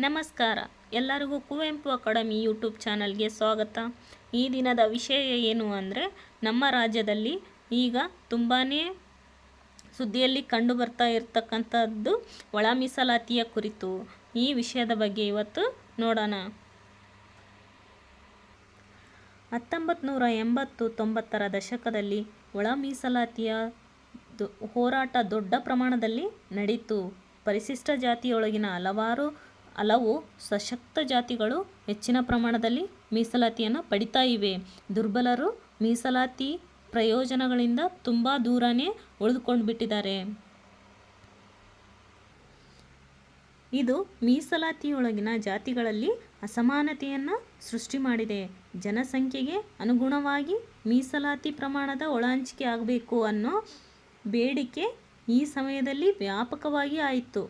ನಮಸ್ಕಾರ. ಎಲ್ಲರಿಗೂ Kuvempu academy YouTube ಚಾನಲ್ಗೆ ಸ್ವಾಗತ. ಈ ದಿನದ ವಿಷಯ ಏನು ಅಂದರೆ, ನಮ್ಮ ರಾಜ್ಯದಲ್ಲಿ ಈಗ ತುಂಬಾ ಸುದ್ದಿಯಲ್ಲಿ ಕಂಡು ಬರ್ತಾ ಇರತಕ್ಕಂಥದ್ದು ಒಳ ಮೀಸಲಾತಿಯ ಕುರಿತು. ಈ ವಿಷಯದ ಬಗ್ಗೆ ಇವತ್ತು ನೋಡೋಣ. 1980-90ರ ದಶಕದಲ್ಲಿ ಒಳ ಮೀಸಲಾತಿಯ ಹೋರಾಟ ದೊಡ್ಡ ಪ್ರಮಾಣದಲ್ಲಿ ನಡೆಯಿತು. ಪರಿಶಿಷ್ಟ ಜಾತಿಯೊಳಗಿನ ಹಲವು ಸಶಕ್ತ ಜಾತಿಗಳು ಹೆಚ್ಚಿನ ಪ್ರಮಾಣದಲ್ಲಿ ಮೀಸಲಾತಿಯನ್ನು ಪಡಿತಾ ಇವೆ. ದುರ್ಬಲರು ಮೀಸಲಾತಿ ಪ್ರಯೋಜನಗಳಿಂದ ತುಂಬ ದೂರನೇ ಉಳಿದುಕೊಂಡು ಬಿಟ್ಟಿದ್ದಾರೆ. ಇದು ಮೀಸಲಾತಿಯೊಳಗಿನ ಜಾತಿಗಳಲ್ಲಿ ಅಸಮಾನತೆಯನ್ನು ಸೃಷ್ಟಿ ಮಾಡಿದೆ. ಜನಸಂಖ್ಯೆಗೆ ಅನುಗುಣವಾಗಿ ಮೀಸಲಾತಿ ಪ್ರಮಾಣದ ಒಳಹಂಚಿಕೆ ಆಗಬೇಕು ಅನ್ನೋ ಬೇಡಿಕೆ ಈ ಸಮಯದಲ್ಲಿ ವ್ಯಾಪಕವಾಗಿ ಆಯಿತು.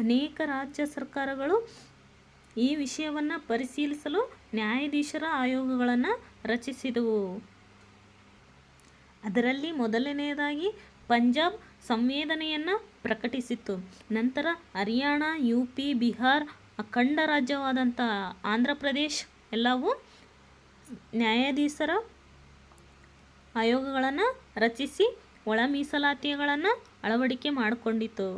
ಅನೇಕ ರಾಜ್ಯ ಸರ್ಕಾರಗಳು ಈ ವಿಷಯವನ್ನು ಪರಿಶೀಲಿಸಲು ನ್ಯಾಯಾಧೀಶರ ಆಯೋಗಗಳನ್ನು ರಚಿಸಿದವು. ಅದರಲ್ಲಿ ಮೊದಲನೆಯದಾಗಿ ಪಂಜಾಬ್ ಸಂವೇದನೆಯನ್ನು ಪ್ರಕಟಿಸಿತು. ನಂತರ ಹರಿಯಾಣ, ಯುಪಿ, ಬಿಹಾರ್, ಅಖಂಡ ರಾಜ್ಯವಾದಂಥ ಆಂಧ್ರ ಪ್ರದೇಶ ಎಲ್ಲವೂ ನ್ಯಾಯಾಧೀಶರ ಆಯೋಗಗಳನ್ನು ರಚಿಸಿ ಒಳ ಮೀಸಲಾತಿಗಳನ್ನು ಅಳವಡಿಕೆ ಮಾಡಿಕೊಂಡಿತು.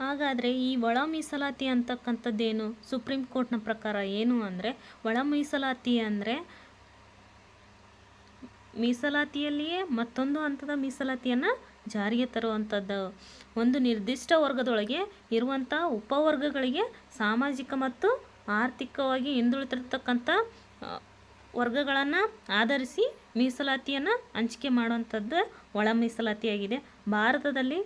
ಹಾಗಾದರೆ ಈ ಒಳ ಮೀಸಲಾತಿ ಅಂತಕ್ಕಂಥದ್ದೇನು? ಸುಪ್ರೀಂ ಕೋರ್ಟ್ನ ಪ್ರಕಾರ ಏನು ಅಂದರೆ, ಒಳ ಮೀಸಲಾತಿ ಅಂದರೆ ಮೀಸಲಾತಿಯಲ್ಲಿಯೇ ಮತ್ತೊಂದು ಹಂತದ ಮೀಸಲಾತಿಯನ್ನು ಜಾರಿಗೆ ತರುವಂಥದ್ದು. ಒಂದು ನಿರ್ದಿಷ್ಟ ವರ್ಗದೊಳಗೆ ಇರುವಂಥ ಉಪವರ್ಗಗಳಿಗೆ ಸಾಮಾಜಿಕ ಮತ್ತು ಆರ್ಥಿಕವಾಗಿ ಹಿಂದುಳಿದಿರ್ತಕ್ಕಂಥ ವರ್ಗಗಳನ್ನು ಆಧರಿಸಿ ಮೀಸಲಾತಿಯನ್ನು ಹಂಚಿಕೆ ಮಾಡುವಂಥದ್ದು ಒಳ ಮೀಸಲಾತಿಯಾಗಿದೆ. ಭಾರತದಲ್ಲಿ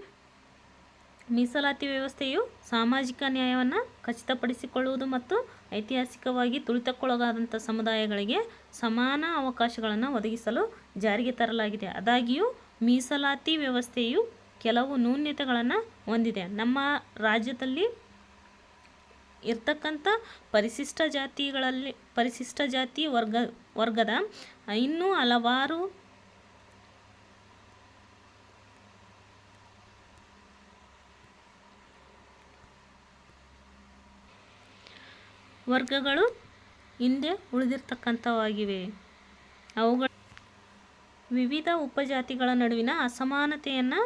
ಮೀಸಲಾತಿ ವ್ಯವಸ್ಥೆಯು ಸಾಮಾಜಿಕ ನ್ಯಾಯವನ್ನು ಖಚಿತಪಡಿಸಿಕೊಳ್ಳುವುದು ಮತ್ತು ಐತಿಹಾಸಿಕವಾಗಿ ತುಳಿತಕ್ಕೊಳಗಾದಂಥ ಸಮುದಾಯಗಳಿಗೆ ಸಮಾನ ಅವಕಾಶಗಳನ್ನು ಒದಗಿಸಲು ಜಾರಿಗೆ ತರಲಾಗಿದೆ. ಆದಾಗ್ಯೂ ಮೀಸಲಾತಿ ವ್ಯವಸ್ಥೆಯು ಕೆಲವು ನ್ಯೂನತೆಗಳನ್ನು ಹೊಂದಿದೆ. ನಮ್ಮ ರಾಜ್ಯದಲ್ಲಿ ಇರ್ತಕ್ಕಂಥ ಪರಿಶಿಷ್ಟ ಜಾತಿ ವರ್ಗದ ಇನ್ನೂ ಹಲವಾರು ವರ್ಗಗಳು ಹಿಂದೆ ಉಳಿದಿರ್ತಕ್ಕಂಥವಾಗಿವೆ. ಅವುಗಳ ವಿವಿಧ ಉಪಜಾತಿಗಳ ನಡುವಿನ ಅಸಮಾನತೆಯನ್ನು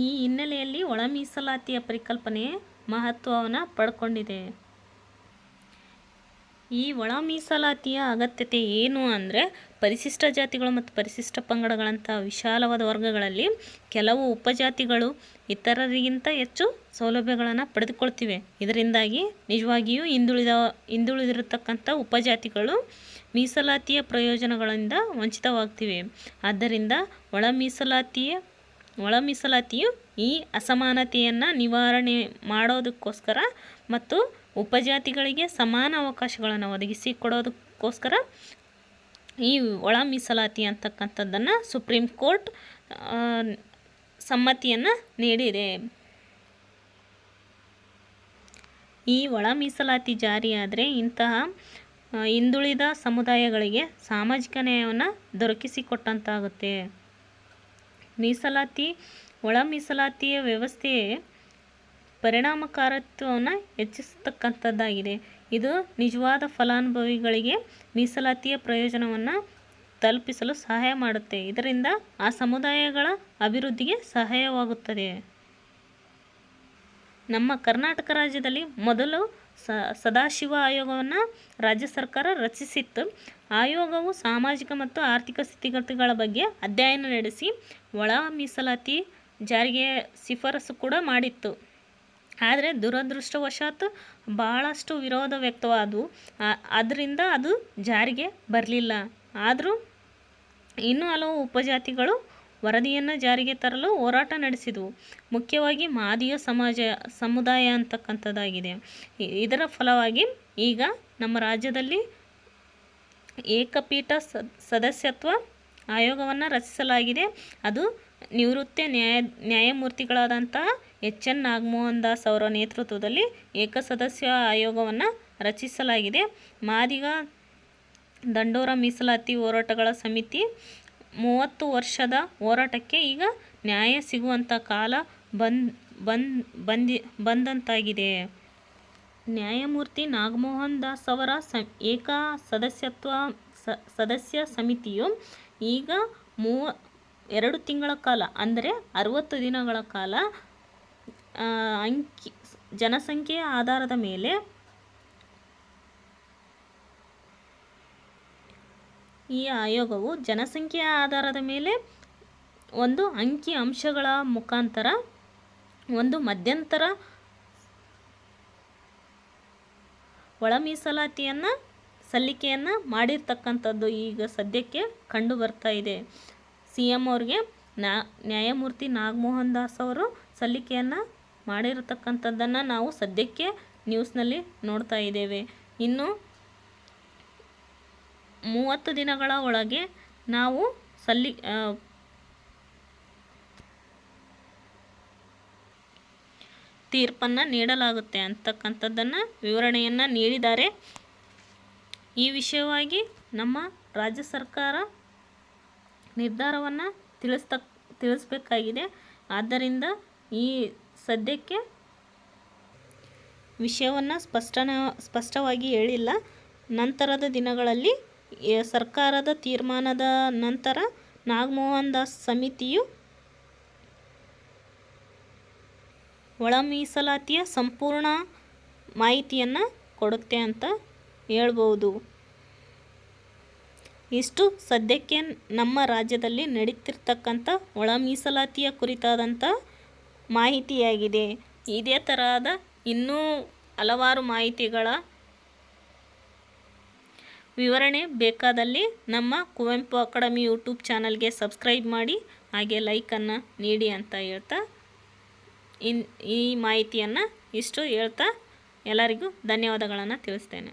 ಈ ಹಿನ್ನೆಲೆಯಲ್ಲಿ ಒಳ ಮೀಸಲಾತಿಯ ಪರಿಕಲ್ಪನೆ ಮಹತ್ವವನ್ನು ಪಡ್ಕೊಂಡಿದೆ. ಈ ಒಳ ಮೀಸಲಾತಿಯ ಅಗತ್ಯತೆ ಏನು ಅಂದರೆ, ಪರಿಶಿಷ್ಟ ಜಾತಿಗಳು ಮತ್ತು ಪರಿಶಿಷ್ಟ ಪಂಗಡಗಳಂಥ ವಿಶಾಲವಾದ ವರ್ಗಗಳಲ್ಲಿ ಕೆಲವು ಉಪಜಾತಿಗಳು ಇತರರಿಗಿಂತ ಹೆಚ್ಚು ಸೌಲಭ್ಯಗಳನ್ನು ಪಡೆದುಕೊಳ್ತಿವೆ. ಇದರಿಂದಾಗಿ ನಿಜವಾಗಿಯೂ ಹಿಂದುಳಿದಿರತಕ್ಕಂಥ ಉಪಜಾತಿಗಳು ಮೀಸಲಾತಿಯ ಪ್ರಯೋಜನಗಳಿಂದ ವಂಚಿತವಾಗ್ತಿವೆ. ಆದ್ದರಿಂದ ಒಳ ಮೀಸಲಾತಿಯು ಈ ಅಸಮಾನತೆಯನ್ನು ನಿವಾರಣೆ ಮಾಡೋದಕ್ಕೋಸ್ಕರ ಮತ್ತು ಉಪಜಾತಿಗಳಿಗೆ ಸಮಾನ ಅವಕಾಶಗಳನ್ನು ಒದಗಿಸಿಕೊಡೋದಕ್ಕೋಸ್ಕರ ಈ ಒಳ ಮೀಸಲಾತಿ ಅಂತಕ್ಕಂಥದ್ದನ್ನು ಸುಪ್ರೀಂ ಕೋರ್ಟ್ ಸಮ್ಮತಿಯನ್ನು ನೀಡಿದೆ. ಈ ಒಳ ಮೀಸಲಾತಿ ಜಾರಿಯಾದರೆ ಇಂತಹ ಹಿಂದುಳಿದ ಸಮುದಾಯಗಳಿಗೆ ಸಾಮಾಜಿಕ ನ್ಯಾಯವನ್ನು ದೊರಕಿಸಿಕೊಟ್ಟಂತಾಗುತ್ತೆ. ಒಳ ಮೀಸಲಾತಿಯ ವ್ಯವಸ್ಥೆಯ ಪರಿಣಾಮಕಾರಿತ್ವವನ್ನು ಹೆಚ್ಚಿಸತಕ್ಕಂಥದ್ದಾಗಿದೆ. ಇದು ನಿಜವಾದ ಫಲಾನುಭವಿಗಳಿಗೆ ಮೀಸಲಾತಿಯ ಪ್ರಯೋಜನವನ್ನು ತಲುಪಿಸಲು ಸಹಾಯ ಮಾಡುತ್ತೆ. ಇದರಿಂದ ಆ ಸಮುದಾಯಗಳ ಅಭಿವೃದ್ಧಿಗೆ ಸಹಾಯವಾಗುತ್ತದೆ. ನಮ್ಮ ಕರ್ನಾಟಕ ರಾಜ್ಯದಲ್ಲಿ ಮೊದಲು ಸದಾಶಿವ ಆಯೋಗವನ್ನು ರಾಜ್ಯ ಸರ್ಕಾರ ರಚಿಸಿತ್ತು. ಆಯೋಗವು ಸಾಮಾಜಿಕ ಮತ್ತು ಆರ್ಥಿಕ ಸ್ಥಿತಿಗತಿಗಳ ಬಗ್ಗೆ ಅಧ್ಯಯನ ನಡೆಸಿ ಒಳ ಮೀಸಲಾತಿ ಜಾರಿಗೆ ಶಿಫಾರಸು ಕೂಡ ಮಾಡಿತ್ತು. ಆದರೆ ದುರದೃಷ್ಟವಶಾತ್ ಭಾಳಷ್ಟು ವಿರೋಧ ವ್ಯಕ್ತವಾದವು. ಆದ್ದರಿಂದ ಅದು ಜಾರಿಗೆ ಬರಲಿಲ್ಲ. ಆದರೂ ಇನ್ನೂ ಹಲವು ಉಪಜಾತಿಗಳು ವರದಿಯನ್ನು ಜಾರಿಗೆ ತರಲು ಹೋರಾಟ ನಡೆಸಿದವು. ಮುಖ್ಯವಾಗಿ ಮಾದಿಗ ಸಮುದಾಯ ಅಂತಕ್ಕಂಥದ್ದಾಗಿದೆ. ಇದರ ಫಲವಾಗಿ ಈಗ ನಮ್ಮ ರಾಜ್ಯದಲ್ಲಿ ಏಕಪೀಠ ಸದಸ್ಯತ್ವ ಆಯೋಗವನ್ನು ರಚಿಸಲಾಗಿದೆ. ಅದು ನಿವೃತ್ತ ನ್ಯಾಯಮೂರ್ತಿಗಳಾದಂತಹ ಎಚ್.ಎನ್. ನಾಗಮೋಹನ್ ದಾಸ್ ಅವರ ನೇತೃತ್ವದಲ್ಲಿ ಏಕಸದಸ್ಯ ಆಯೋಗವನ್ನು ರಚಿಸಲಾಗಿದೆ. ಮಾದಿಗ ದಂಡೋರ ಮೀಸಲಾತಿ ಹೋರಾಟಗಳ ಸಮಿತಿ 30 ವರ್ಷದ ಹೋರಾಟಕ್ಕೆ ಈಗ ನ್ಯಾಯ ಸಿಗುವಂಥ ಕಾಲ ಬಂದಂತಾಗಿದೆ. ನ್ಯಾಯಮೂರ್ತಿ ನಾಗಮೋಹನ್ ದಾಸ್ ಅವರ ಏಕ ಸದಸ್ಯ ಸಮಿತಿಯು ಈಗ 2 ತಿಂಗಳ ಕಾಲ ಅಂದರೆ 60 ದಿನಗಳ ಕಾಲ ಜನಸಂಖ್ಯೆಯ ಆಧಾರದ ಮೇಲೆ ಈ ಆಯೋಗವು ಜನಸಂಖ್ಯೆಯ ಆಧಾರದ ಮೇಲೆ ಒಂದು ಅಂಕಿ ಅಂಶಗಳ ಮುಖಾಂತರ ಒಂದು ಮಧ್ಯಂತರ ಒಳ ಮೀಸಲಾತಿಯನ್ನು ಸಲ್ಲಿಕೆಯನ್ನು ಮಾಡಿರ್ತಕ್ಕಂಥದ್ದು ಈಗ ಸದ್ಯಕ್ಕೆ ಕಂಡು ಬರ್ತಾ ಇದೆ. CM ಅವ್ರಿಗೆ ನ್ಯಾಯಮೂರ್ತಿ ನಾಗಮೋಹನ್ ದಾಸ್ ಅವರು ಸಲ್ಲಿಕೆಯನ್ನು ಮಾಡಿರತಕ್ಕಂಥದ್ದನ್ನು ನಾವು ಸದ್ಯಕ್ಕೆ ನ್ಯೂಸ್ನಲ್ಲಿ ನೋಡ್ತಾ ಇದ್ದೇವೆ. ಇನ್ನು 30 ದಿನಗಳ ಒಳಗೆ ನಾವು ತೀರ್ಪನ್ನು ನೀಡಲಾಗುತ್ತೆ ಅಂತಕ್ಕಂಥದ್ದನ್ನು ವಿವರಣೆಯನ್ನು ನೀಡಿದ್ದಾರೆ. ಈ ವಿಷಯವಾಗಿ ನಮ್ಮ ರಾಜ್ಯ ಸರ್ಕಾರ ನಿರ್ಧಾರವನ್ನು ತಿಳಿಸಬೇಕಾಗಿದೆ. ಆದ್ದರಿಂದ ಈ ಸದ್ಯಕ್ಕೆ ವಿಷಯವನ್ನು ಸ್ಪಷ್ಟವಾಗಿ ಹೇಳಿಲ್ಲ. ನಂತರದ ದಿನಗಳಲ್ಲಿ ಸರ್ಕಾರದ ತೀರ್ಮಾನದ ನಂತರ ನಾಗಮೋಹನ್ ದಾಸ್ ಸಮಿತಿಯು ಒಳ ಮೀಸಲಾತಿಯ ಸಂಪೂರ್ಣ ಮಾಹಿತಿಯನ್ನು ಕೊಡುತ್ತೆ ಅಂತ ಹೇಳ್ಬೋದು. ಇಷ್ಟು ಸದ್ಯಕ್ಕೆ ನಮ್ಮ ರಾಜ್ಯದಲ್ಲಿ ನಡೀತಿರ್ತಕ್ಕಂಥ ಒಳ ಮೀಸಲಾತಿಯ ಕುರಿತಾದಂಥ ಮಾಹಿತಿಯಾಗಿದೆ. ಇದೇ ತರಹದ ಇನ್ನೂ ಹಲವಾರು ಮಾಹಿತಿಗಳ ವಿವರಣೆ ಬೇಕಾದಲ್ಲಿ ನಮ್ಮ ಕುವೆಂಪು ಅಕಾಡೆಮಿ ಯೂಟ್ಯೂಬ್ ಚಾನಲ್ಗೆ ಸಬ್ಸ್ಕ್ರೈಬ್ ಮಾಡಿ, ಹಾಗೆ ಲೈಕನ್ನು ನೀಡಿ ಅಂತ ಹೇಳ್ತಾ ಈ ಮಾಹಿತಿಯನ್ನು ಇಷ್ಟು ಹೇಳ್ತಾ ಎಲ್ಲರಿಗೂ ಧನ್ಯವಾದಗಳನ್ನು ತಿಳಿಸ್ತೇನೆ.